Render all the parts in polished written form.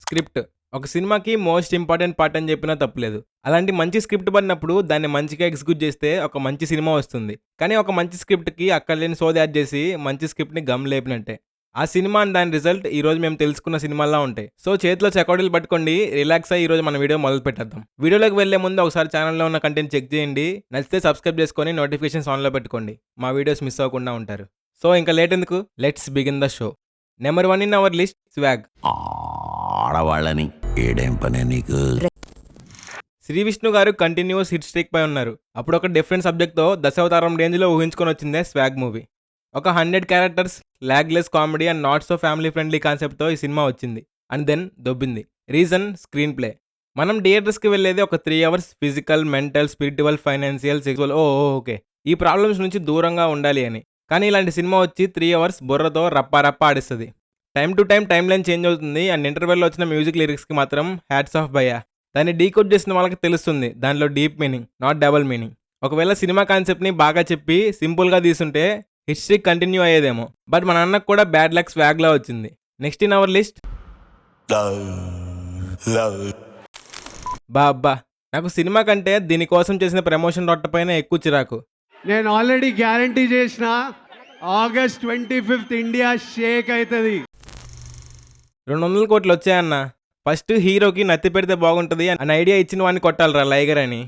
Script ఒక సినిమాకి most important part అని చెప్పినా తప్పులేదు. అలాంటి మంచి స్క్రిప్ట్ పడినప్పుడు దాన్ని మంచిగా ఎగ్జిక్యూట్ చేస్తే ఒక మంచి సినిమా వస్తుంది. కానీ ఒక మంచి స్క్రిప్ట్‌కి అక్కర్లేని సోది యాడ్ చేసి మంచి స్క్రిప్ట్‌ని గమ్ లేపినట్టే. ఆ సినిమా అండ్ దాని రిజల్ట్ ఈరోజు మేము తెలుసుకున్న సినిమాల్లా ఉంటాయి. సో చేతిలో చెకోడీలు పట్టుకోండి, రిలాక్స్ అయ్యి ఈరోజు మన వీడియో మొదలు పెట్టేద్దాం. వీడియోలోకి వెళ్లే ముందు ఒకసారి ఛానల్‌లో ఉన్న కంటెంట్ చెక్ చేయండి. నచ్చితే సబ్స్క్రైబ్ చేసుకొని నోటిఫికేషన్స్ ఆన్‌లో పెట్టుకోండి. మా వీడియోస్ మిస్ అవ్వకుండా ఉంటారు. సో ఇంకా లేట్ ఎందుకు, let's begin the show. Number 1 in our list swag. ఆడవాళ్ళని ఏడేం పనే నీకు? శ్రీ విష్ణు గారు కంటిన్యూస్ హిట్ స్ట్రీక్ పై ఉన్నారు. అప్పుడు ఒక డిఫరెంట్ సబ్జెక్ట్తో దశావతారం రేంజ్లో ఊహించుకొని వచ్చిందే స్వాగ్ మూవీ. ఒక 100 characters, laughless comedy and not so family friendly కాన్సెప్ట్తో ఈ సినిమా వచ్చింది. అండ్ దెన్ దొబ్బింది. Reason screen play. మనం థియేటర్స్కి వెళ్ళేది ఒక 3 hours physical, mental, spiritual, financial, sexual okay ఈ ప్రాబ్లమ్స్ నుంచి దూరంగా ఉండాలి అని. కానీ ఇలాంటి సినిమా వచ్చి 3 అవర్స్ బుర్రతో రప్పా ఆడిస్తుంది. Time to time line change అవుతుంది అండ్ ఇంటర్వెల్లో వచ్చిన మ్యూజిక్ లిరిక్స్కి మాత్రం హ్యాట్స్ ఆఫ్ భయ్యా. దాన్ని డీకోడ్ చేసిన వాళ్ళకి తెలుస్తుంది దానిలో deep meaning, not double meaning. ఒకవేళ సినిమా కాన్సెప్ట్ని బాగా చెప్పి సింపుల్గా తీసుంటే హిస్టరీ కంటిన్యూ అయ్యేదేమో. బట్ మన అన్నకు కూడా బ్యాడ్ లక్ స్వాగ్లా వచ్చింది. నెక్స్ట్ ఇన్ అవర్ లిస్ట్ బాబ్బా. నాకు సినిమా కంటే దీనికోసం చేసిన ప్రమోషన్ రొట్ట పైన ఎక్కువ చిరాకు. నేను ఆల్రెడీ గ్యారంటీ చేసిన ఆగస్ట్ 25th ఇండియా షేక్ అవుతుంది. 200 కోట్లు వచ్చాయన్న. ఫస్ట్ హీరోకి నత్తి పెడితే బాగుంటుంది అని ఐడియా ఇచ్చిన వాడిని కొట్టాలరా లైగర్ అని.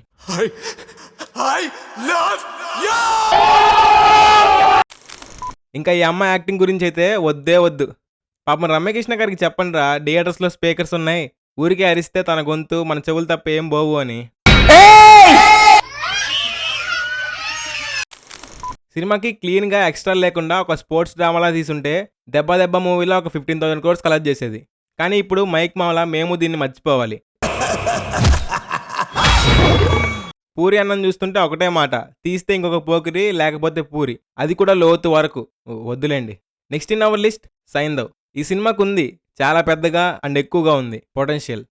ఇంకా ఈ అమ్మ యాక్టింగ్ గురించి అయితే వద్దే వద్దు. పాపం రమ్యకృష్ణ గారికి చెప్పండి రా, థియేటర్స్లో స్పీకర్స్ ఉన్నాయి, ఊరికే అరిస్తే తన గొంతు మన చెవులు తప్ప ఏం పోవు అని. సినిమాకి క్లీన్గా ఎక్స్ట్రా లేకుండా ఒక స్పోర్ట్స్ డ్రామాలా తీసుంటే దెబ్బ మూవీలో ఒక 15,000 crores కలెక్ట్ చేసేది. కానీ ఇప్పుడు మైక్ మామలా మేము దీన్ని మర్చిపోవాలి. పూరి అన్నం చూస్తుంటే ఒకటే మాట, తీస్తే ఇంకొక పోకిరి లేకపోతే పూరి, అది కూడా లోతు వరకు. వద్దులేండి. Next in our list Saindhav. ఈ సినిమాకు ఉంది చాలా పెద్దగా అండ్ ఎక్కువగా ఉంది పొటెన్షియల్.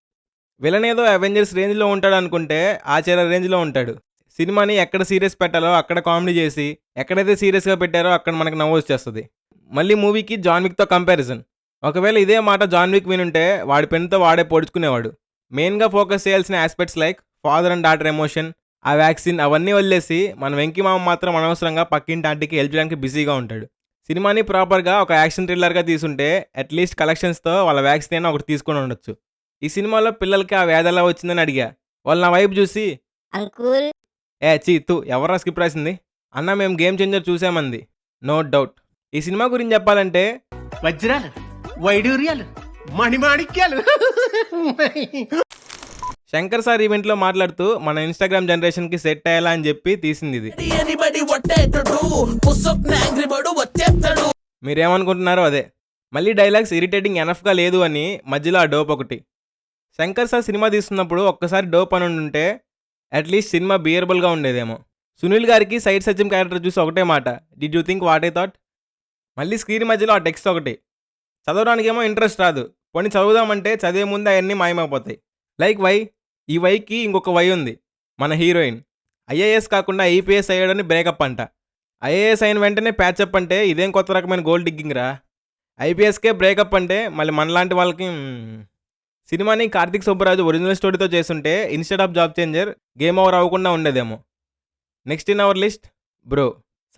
విలన్ ఏదో అవెంజర్స్ రేంజ్లో ఉంటాడు అనుకుంటే ఆచార్య రేంజ్లో ఉంటాడు. సినిమాని ఎక్కడ సీరియస్ పెట్టాలో అక్కడ కామెడీ చేసి, ఎక్కడైతే సీరియస్గా పెట్టారో అక్కడ మనకు నవ్వు వచ్చేస్తుంది. మళ్ళీ మూవీకి జాన్ విక్తో కంపారిజన్. ఒకవేళ ఇదే మాట జాన్ విక్ వినుంటే వాడి పెన్తో వాడే పొడుచుకునేవాడు. మెయిన్గా ఫోకస్ చేయాల్సిన aspects like father and daughter emotion, ఆ వ్యాక్సిన్ అవన్నీ వదిలేసి మన వెంకీ మామ మాత్రం అనవసరంగా పక్కింటి ఆంటీకి హెల్ప్ చేయడానికి బిజీగా ఉంటాడు. సినిమాని ప్రాపర్గా ఒక యాక్షన్ థ్రిల్లర్గా తీసుంటే అట్లీస్ట్ కలెక్షన్స్తో వాళ్ళ వ్యాక్సిన్ అయినా ఒకటి తీసుకొని ఉండొచ్చు. ఈ సినిమాలో పిల్లలకి ఆ వ్యాధి ఎలా వచ్చిందని అడిగా. వాళ్ళు నా వైపు చూసి అంకుల్ చీతు ఎవరా స్క్రిప్ట్ రాసింది అన్న, మేము గేమ్ చేంజర్ చూసామంది. No doubt. ఈ సినిమా గురించి చెప్పాలంటే వజ్రాలు, వైడూర్యాలు, మణిమాణిక్యాలు. శంకర్ సార్ ఈవెంట్లో మాట్లాడుతూ మన ఇన్స్టాగ్రామ్ జనరేషన్కి సెట్ అయ్యేలా అని చెప్పి తీసింది ఇది. మీరేమనుకుంటున్నారో అదే. మళ్ళీ డైలాగ్స్ ఇరిటేటింగ్ ఎనఫ్గా లేదు అని మధ్యలో ఆ డోప్ ఒకటి. శంకర్ సార్ సినిమా తీస్తున్నప్పుడు ఒక్కసారి డోప్ అని ఉంటే అట్లీస్ట్ సినిమా బియరబుల్గా ఉండేదేమో. సునీల్ గారికి సైడ్ సత్యం క్యారెక్టర్ చూసి ఒకటే మాట, did you think what I thought. మళ్ళీ స్క్రీన్ మధ్యలో ఆ టెక్స్ట్ ఒకటి. చదవడానికేమో ఇంట్రెస్ట్ రాదు, పోనీ చదువుదామంటే చదివే ముందు అవన్నీ మాయమైపోతాయి. Like why. ఈ వైకి ఇంకొక వై ఉంది. మన హీరోయిన్ ఐఏఎస్ కాకుండా ఐపీఎస్ అయ్యాడని బ్రేకప్ అంట. ఐఏఎస్ అయిన వెంటనే ప్యాచప్ అంటే ఇదేం కొత్త రకమైన గోల్డ్ డిగ్గింగ్ రా. ఐపీఎస్కే బ్రేకప్ అంటే మళ్ళీ మనలాంటి వాళ్ళకి. సినిమాని కార్తిక్ సుబ్బరాజు ఒరిజినల్ స్టోరీతో చేస్తుంటే instead of job changer game over అవ్వకుండా ఉండేదేమో. Next in our list bro.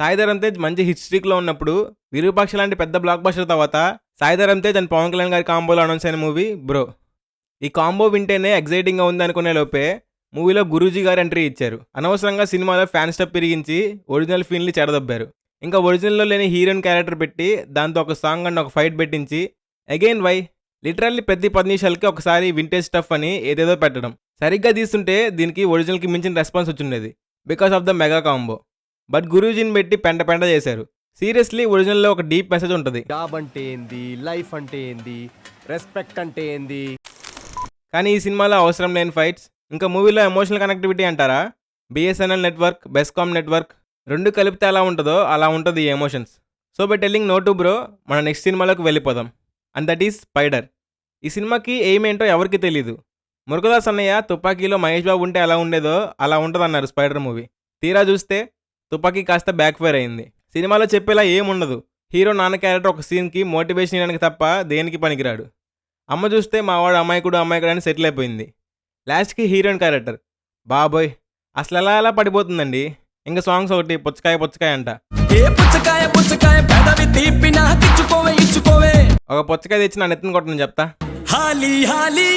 Sai Dharam Tej మంచి హిట్ స్ట్రీక్లో ఉన్నప్పుడు విరూపాక్ష లాంటి పెద్ద బ్లాక్ బస్టర్ తర్వాత సాయిధరమ్ తేజ్ అండ్ పవన్ కళ్యాణ్ గారి కాంబోలో అనౌన్స్ అయిన మూవీ బ్రో. ఈ కాంబో వింటేనే ఎగ్జైటింగ్గా ఉంది అనుకునే లోపే మూవీలో గురూజీ గారు ఎంట్రీ ఇచ్చారు. అనవసరంగా సినిమాలో ఫ్యాన్ స్టప్ పెరిగించి ఒరిజినల్ ఫీల్ని చెడదొబ్బారు. ఇంకా ఒరిజినల్లో లేని హీరోయిన్ క్యారెక్టర్ పెట్టి దాంతో ఒక సాంగ్ అండ్ ఒక ఫైట్ పెట్టించి అగైన్ వై. లిటరల్లీ 10 నిమిషాలకి ఒకసారి వింటేజ్ స్టఫ్ అని ఏదేదో పెట్టడం. సరిగ్గా తీస్తుంటే దీనికి ఒరిజినల్కి మించిన రెస్పాన్స్ వచ్చిండేది because of the mega combo. But గురూజీని పెట్టి పెంట చేశారు. సీరియస్లీ ఒరిజినల్లో ఒక డీప్ మెసేజ్ ఉంటుంది. జాబ్ అంటే ఏంది, లైఫ్ అంటే ఏంది, రెస్పెక్ట్ అంటే ఏంది. కానీ ఈ సినిమాలో అవసరం లేని ఫైట్స్, ఇంకా మూవీలో ఎమోషనల్ కనెక్టివిటీ అంటారా, బిఎస్ఎన్ఎల్ నెట్వర్క్, బెస్కామ్ నెట్వర్క్ రెండు కలిపితే ఎలా ఉంటుందో అలా ఉంటుంది ఈ emotions. So by telling no to bro, మన నెక్స్ట్ సినిమాలోకి వెళ్ళిపోదాం. And that is Spyder. ఈ సినిమాకి ఎయిమ్ ఏంటో ఎవరికి తెలీదు. మురుగదాస్ అన్నయ్య తుపాకీలో మహేష్ బాబు ఉంటే ఎలా ఉండేదో అలా ఉంటుందన్నారు స్పైడర్ మూవీ. తీరా చూస్తే తుపాకీ కాస్త బ్యాక్ ఫైర్ అయింది. సినిమాలో చెప్పేలా ఏముండదు. హీరో నాన్న క్యారెక్టర్ ఒక సీన్కి మోటివేషన్ ఇవ్వడానికి తప్ప దేనికి పనికిరాడు. అమ్మ చూస్తే మా వాడు అమాయకుడు అని సెటిల్ అయిపోయింది. లాస్ట్కి హీరోయిన్ క్యారెక్టర్ బాబోయ్ అసలు ఎలా పడిపోతుందండి. ఇంకా సాంగ్స్ ఒకటి పుచ్చకాయ అంట. ఏ పుచ్చకాయ పుచ్చకాయ పెదవి తీపినా తిచ్చుకోవే ఇచ్చుకోవే. ఒక పుచ్చకాయ తెచ్చి నా నెత్తిన కొట్టను చెప్తా. హాలీ హాలీ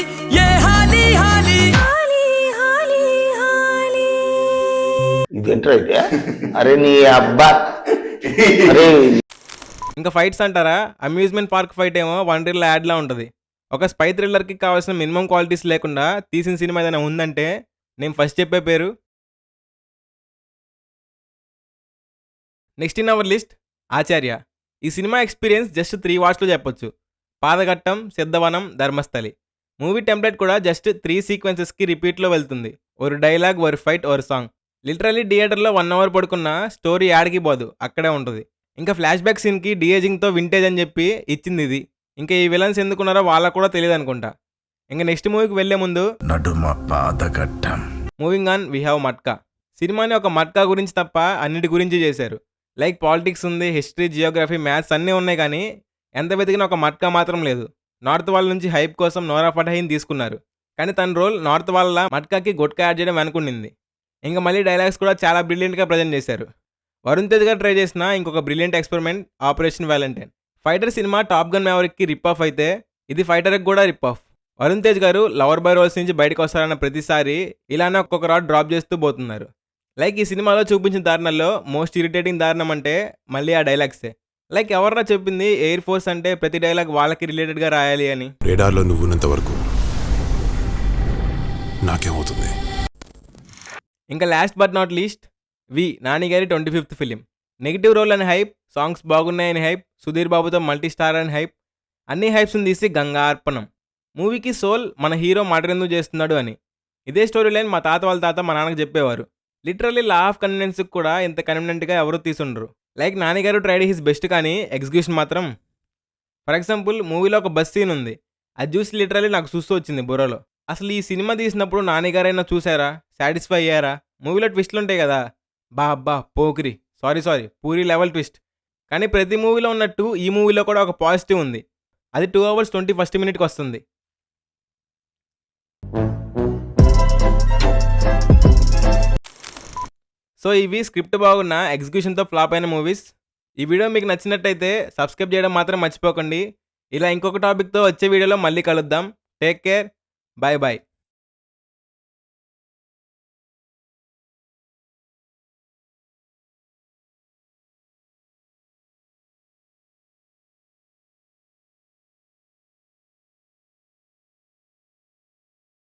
ఏ హాలీ హాలీ ఇదేంట్రా అయితే? అరే నీ అబ్బా, అరే ఇంకా ఫైట్స్ అంటారా, అమ్యూజ్మెంట్ పార్క్ ఫైట్ ఏమో వండర్లా యాడ్లా ఉంటుంది. ఒక స్పై థ్రిల్లర్కి కావాల్సిన మినిమం క్వాలిటీస్ లేకుండా తీసిన సినిమా ఏదైనా ఉందంటే నేను ఫస్ట్ చెప్పే పేరు. నెక్స్ట్ ఇన్ అవర్ లిస్ట్ ఆచార్య. ఈ సినిమా ఎక్స్పీరియన్స్ జస్ట్ 3 వాట్స్లో చెప్పొచ్చు. పాదఘట్టం, సిద్ధవనం, ధర్మస్థలి. మూవీ టెంప్లెట్ కూడా జస్ట్ 3 సీక్వెన్సెస్కి రిపీట్లో వెళ్తుంది. ఒక డైలాగ్, ఒక ఫైట్, ఒక సాంగ్. లిటరల్లీ థియేటర్లో 1 అవర్ పడుకున్న స్టోరీ యాడ్కి పోదు, అక్కడే ఉంటుంది. ఇంకా ఫ్లాష్ బ్యాక్ సీన్కి డిఏజింగ్తో వింటేజ్ అని చెప్పి ఇచ్చింది ఇది. ఇంకా ఈ విలన్స్ ఎందుకున్నారో వాళ్ళకు కూడా తెలియదు అనుకుంటా. ఇంకా నెక్స్ట్ మూవీకి వెళ్లే ముందు నడుమ పాదఘట్టం. Moving on we have Matka. సినిమాని ఒక మట్కా గురించి తప్ప అన్నిటి గురించి చేశారు. లైక్ పాలిటిక్స్ ఉంది, హిస్టరీ, జియోగ్రఫీ, మ్యాథ్స్ అన్నీ ఉన్నాయి, కానీ ఎంత వెతికినా ఒక మట్కా మాత్రం లేదు. నార్త్ వాళ్ళ నుంచి హైప్ కోసం నోరా ఫటేహిని తీసుకున్నారు, కానీ తన రోల్ నార్త్ వాళ్ళ మట్కాకి గుట్కా యాడ్ చేయడం అనుకునింది. ఇంకా మళ్ళీ డైలాగ్స్ కూడా చాలా బ్రిలియంట్గా ప్రజెంట్ చేశారు. వరుణ్ తేజ్ గారు ట్రై చేసిన ఇంకొక brilliant experiment operation valentine. Fighter సినిమా టాప్ గన్ మ్యావరిక్కి రిప్ ఆఫ్ అయితే ఇది ఫైటర్కి కూడా రిప్ ఆఫ్. వరుణ్ తేజ్ గారు లవర్ బాయ్ రోల్స్ నుంచి బయటకు వస్తారన్న ప్రతిసారి ఇలానే ఒక్కొక్క రాడ్ డ్రాప్ చేస్తూ పోతున్నారు. లైక్ ఈ సినిమాలో చూపించిన దారుణాల్లో మోస్ట్ ఇరిటేటింగ్ దారుణం అంటే మళ్ళీ ఆ డైలాగ్సే. లైక్ ఎవర్రా చెప్పింది ఎయిర్ ఫోర్స్ అంటే ప్రతి డైలాగ్ వాళ్ళకి రిలేటెడ్గా రాయాలి అని. రేడార్లో నువ్వున్నంత వరకు నాకేమవుతుంది? ఇంకా లాస్ట్ బట్ నాట్ లీస్ట్ వి నాని గారి 25th ఫిలిం. నెగిటివ్ రోల్ అని హైప్, సాంగ్స్ బాగున్నాయని హైప్, సుధీర్ బాబుతో మల్టీ స్టార్ అని హైప్, అన్ని హైప్స్ని తీసి గంగార్పణం. మూవీకి సోల్ మన హీరో మర్డర్ ఎందుకు చేస్తున్నాడు అని. ఇదే స్టోరీ లైన్ మా తాత వాళ్ళ తాత మా నాన్నకు చెప్పేవారు. లిటరల్లీ లా ఆఫ్ కన్వీనియన్స్కి కూడా ఇంత కన్వీనియంట్గా ఎవరు తీసుండరు. లైక్ నాని గారు ట్రైడ్ హిస్ బెస్ట్, కానీ ఎగ్జిక్యూషన్ మాత్రం. ఫర్ ఎగ్జాంపుల్ మూవీలో ఒక బస్ సీన్ ఉంది, అది చూసి లిటరల్లీ నాకు చూస్తూ వచ్చింది బుర్రలో. అసలు ఈ సినిమా తీసినప్పుడు నాని గారైనా చూసారా, సాటిస్ఫై అయ్యారా? మూవీలో ట్విస్ట్లు ఉంటాయి కదా, అబ్బా Pokiri, sorry puri level twist. కానీ ప్రతి మూవీలో ఉన్నట్టు ఈ మూవీలో కూడా ఒక పాజిటివ్ ఉంది. అది 2 hours 21 minutes వస్తుంది. సో ఇవి స్క్రిప్ట్ బాగున్న ఎగ్జిక్యూషన్తో ఫ్లాప్ అయిన మూవీస్. ఈ వీడియో మీకు నచ్చినట్టయితే సబ్స్క్రైబ్ చేయడం మాత్రం మర్చిపోకండి. ఇలా ఇంకొక టాపిక్తో వచ్చే వీడియోలో మళ్ళీ కలుద్దాం. Take care, bye.